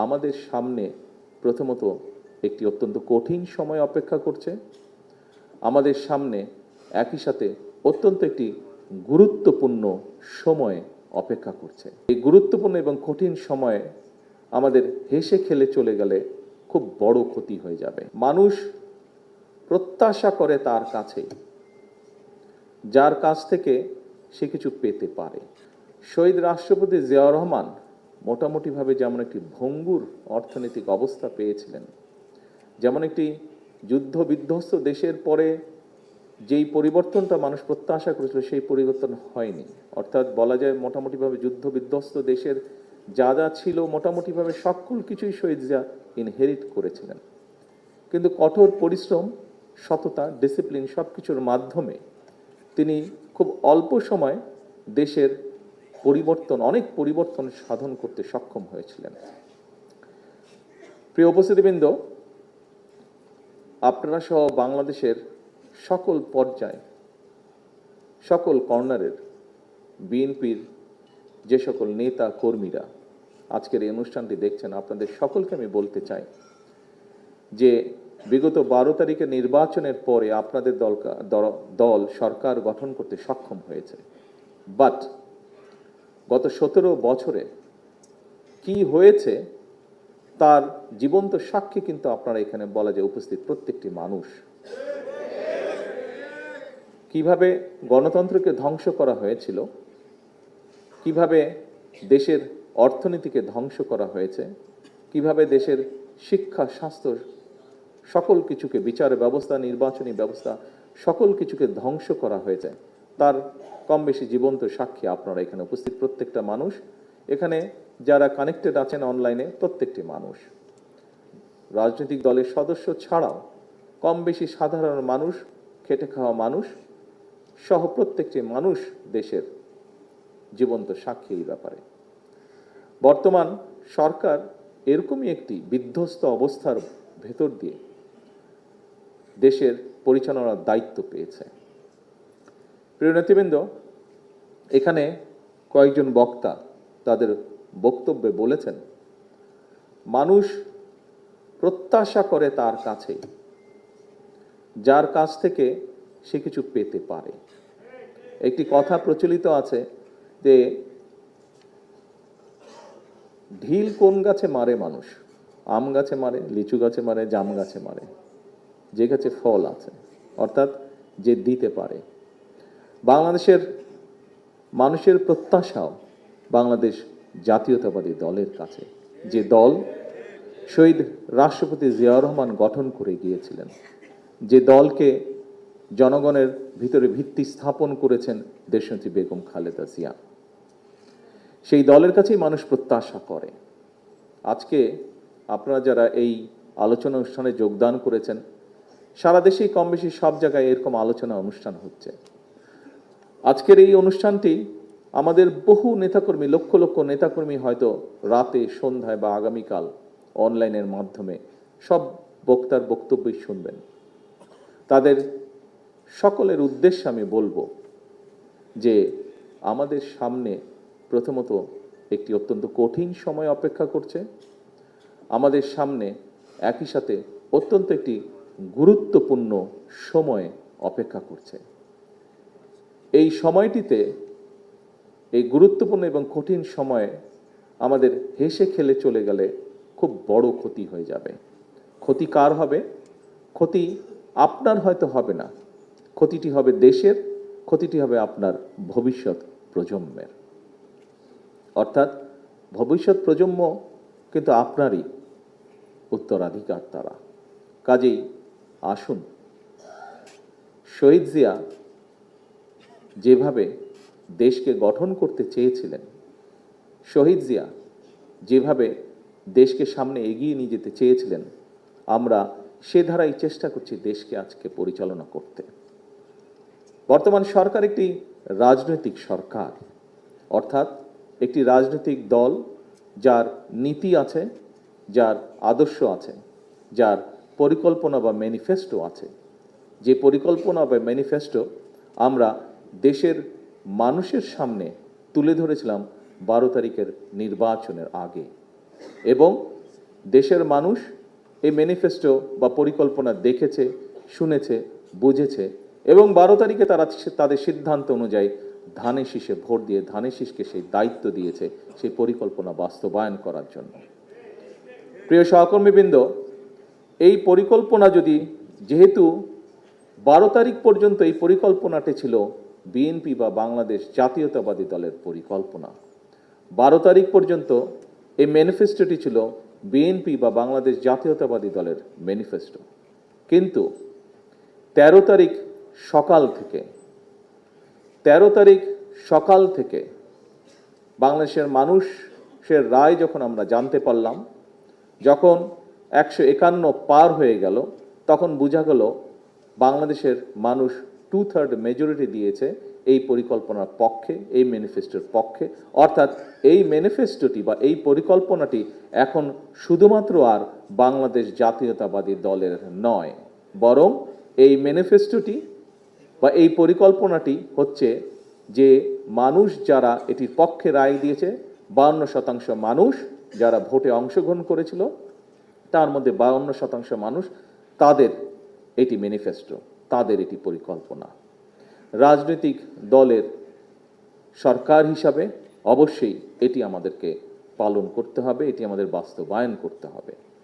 আমাদের সামনে প্রথমত একটি অত্যন্ত কঠিন সময় অপেক্ষা করছে। আমাদের সামনে একই সাথে অত্যন্ত একটি গুরুত্বপূর্ণ সময় অপেক্ষা করছে। এই গুরুত্বপূর্ণ এবং কঠিন সময়ে আমাদের হেসে খেলে চলে গেলে খুব বড় ক্ষতি হয়ে যাবে। মানুষ প্রত্যাশা করে তার কাছে, যার কাছ থেকে সে কিছু পেতে পারে। শহীদ রাষ্ট্রপতি জিয়াউর রহমান মোটামুটিভাবে যেমন একটি ভঙ্গুর অর্থনৈতিক অবস্থা পেয়েছিলেন, যেমন একটি যুদ্ধ বিধ্বস্ত দেশের পরে যেই পরিবর্তনটা মানুষ প্রত্যাশা করেছিল সেই পরিবর্তন হয়নি। অর্থাৎ বলা যায় মোটামুটিভাবে যুদ্ধ বিধ্বস্ত দেশের যা যা ছিল মোটামুটিভাবে সকল কিছুই শহীদ জিয়া ইনহেরিট করেছিলেন। কিন্তু কঠোর পরিশ্রম, সততা, ডিসিপ্লিন সব কিছুর মাধ্যমে তিনি খুব অল্প সময় দেশের পরিবর্তন, অনেক পরিবর্তন সাধন করতে সক্ষম হয়েছিলেন। প্রিয় উপস্থিতিবৃন্দ, আপনারা সহ বাংলাদেশের সকল পর্যায়ে, সকল কর্নারের বিএনপির যে সকল নেতা কর্মীরা আজকের এই অনুষ্ঠানটি দেখছেন, আপনাদের সকলকে আমি বলতে চাই যে বিগত 12 তারিখের নির্বাচনের পরে আপনাদের দল সরকার গঠন করতে সক্ষম হয়েছে। বাট গত 17 বছরে কি হয়েছে তার জীবন্ত সাক্ষী কিন্তু আপনারা এখানে বলা যায় উপস্থিত প্রত্যেকটি মানুষ। কিভাবে গণতন্ত্রকে ধ্বংস করা হয়েছিল, কিভাবে দেশের অর্থনীতিকে ধ্বংস করা হয়েছে, কিভাবে দেশের শিক্ষা, স্বাস্থ্য সকল কিছুকে, বিচার ব্যবস্থা, নির্বাচনী ব্যবস্থা সকল কিছুকে ধ্বংস করা হয়েছে, তার কম বেশি জীবন্ত সাক্ষী আপনারা এখানে উপস্থিত প্রত্যেকটা মানুষ। এখানে যারা কানেক্টেড আছেন অনলাইনে প্রত্যেকটি মানুষ, রাজনৈতিক দলের সদস্য ছাড়াও কম বেশি সাধারণ মানুষ, খেটে খাওয়া মানুষ সহ প্রত্যেকটি মানুষ দেশের জীবন্ত সাক্ষী এই ব্যাপারে। বর্তমান সরকার এরকমই একটি বিধ্বস্ত অবস্থার ভেতর দিয়ে দেশের পরিচালনার দায়িত্ব পেয়েছে। প্রিয় নেতৃবৃন্দ, এখানে কয়েকজন বক্তা তাদের বক্তব্যে বলেছেন, মানুষ প্রত্যাশা করে তার কাছে, যার কাছ থেকে সে কিছু পেতে পারে। একটি কথা প্রচলিত আছে যে ঢিল কোন গাছে মারে মানুষ? আম গাছে মারে, লিচু গাছে মারে, জাম গাছে মারে, যে গাছে ফল আছে, অর্থাৎ যে দিতে পারে। বাংলাদেশের মানুষের প্রত্যাশাও বাংলাদেশ জাতীয়তাবাদী দলের কাছে, যে দল শহীদ রাষ্ট্রপতি জিয়াউর রহমান গঠন করে গিয়েছিলেন, যে দলকে জনগণের ভিতরে ভিত্তি স্থাপন করেছেন দেশনেত্রী বেগম খালেদা জিয়া, সেই দলের কাছেই মানুষ প্রত্যাশা করে। আজকে আপনারা যারা এই আলোচনা অনুষ্ঠানে যোগদান করেছেন, সারা দেশেই কম বেশি সব জায়গায় এরকম আলোচনা অনুষ্ঠান হচ্ছে। আজকের এই অনুষ্ঠানটি আমাদের বহু নেতাকর্মী, লক্ষ লক্ষ নেতাকর্মী হয়তো রাতে, সন্ধ্যায় বা আগামীকাল অনলাইনের মাধ্যমে সব বক্তার বক্তব্যই শুনবেন। তাদের সকলের উদ্দেশ্যে আমি বলবো যে আমাদের সামনে প্রথমত একটি অত্যন্ত কঠিন সময় অপেক্ষা করছে। আমাদের সামনে একই সাথে অত্যন্ত একটি গুরুত্বপূর্ণ সময় অপেক্ষা করছে। এই সময়টিতে, এই গুরুত্বপূর্ণ এবং কঠিন সময়ে আমাদের হেসে খেলে চলে গেলে খুব বড় ক্ষতি হয়ে যাবে। ক্ষতি কার হবে? ক্ষতি আপনার হয়তো হবে না, ক্ষতিটি হবে দেশের, ক্ষতিটি হবে আপনার ভবিষ্যৎ প্রজন্মের। অর্থাৎ ভবিষ্যৎ প্রজন্ম কিন্তু আপনারই উত্তরাধিকার তারা। কাজেই আসুন, শহীদ জিয়া যেভাবে দেশকে গঠন করতে চেয়েছিলেন, শহীদ জিয়া যেভাবে দেশকে সামনে এগিয়ে নিয়ে যেতে চেয়েছিলেন, আমরা সে ধারাই চেষ্টা করছি দেশকে আজকে পরিচালনা করতে। বর্তমান সরকার একটি রাজনৈতিক সরকার, অর্থাৎ একটি রাজনৈতিক দল যার নীতি আছে, যার আদর্শ আছে, যার পরিকল্পনা বা ম্যানিফেস্টো আছে। যে পরিকল্পনা বা ম্যানিফেস্টো আমরা দেশের মানুষের সামনে তুলে ধরেছিলাম 12 তারিখের নির্বাচনের আগে, এবং দেশের মানুষ এই ম্যানিফেস্টো বা পরিকল্পনা দেখেছে, শুনেছে, বুঝেছে এবং 12 তারিখে তারা তাদের সিদ্ধান্ত অনুযায়ী ধানের শীষে ভোট দিয়ে ধানের শীষকে সেই দায়িত্ব দিয়েছে সেই পরিকল্পনা বাস্তবায়ন করার জন্য। প্রিয় সহকর্মীবৃন্দ, এই পরিকল্পনা যদি যেহেতু 12 তারিখ পর্যন্ত এই পরিকল্পনাটি ছিল বিএনপি বা বাংলাদেশ জাতীয়তাবাদী দলের পরিকল্পনা, 12 তারিখ পর্যন্ত এই ম্যানিফেস্টোটি ছিল বিএনপি বা বাংলাদেশ জাতীয়তাবাদী দলের ম্যানিফেস্টো। কিন্তু 13 তারিখ সকাল থেকে বাংলাদেশের মানুষের রায় যখন আমরা জানতে পারলাম, যখন 151 পার হয়ে গেল, তখন বোঝা গেল বাংলাদেশের মানুষ 2/3 মেজরিটি দিয়েছে এই পরিকল্পনার পক্ষে, এই ম্যানিফেস্টোর পক্ষে। অর্থাৎ এই ম্যানিফেস্টোটি বা এই পরিকল্পনাটি এখন শুধুমাত্র আর বাংলাদেশ জাতীয়তাবাদী দলের নয়, বরং এই ম্যানিফেস্টোটি বা এই পরিকল্পনাটি হচ্ছে যে মানুষ যারা এটির পক্ষে রায় দিয়েছে, 52% মানুষ যারা ভোটে অংশগ্রহণ করেছিল, তার মধ্যে 52% মানুষ, তাদের এটি ম্যানিফেস্টো, তাদের এটি পরিকল্পনা। রাজনৈতিক দলের সরকার হিসাবে অবশ্যই এটি আমাদেরকে পালন করতে হবে, এটি আমাদের বাস্তবায়ন করতে হবে।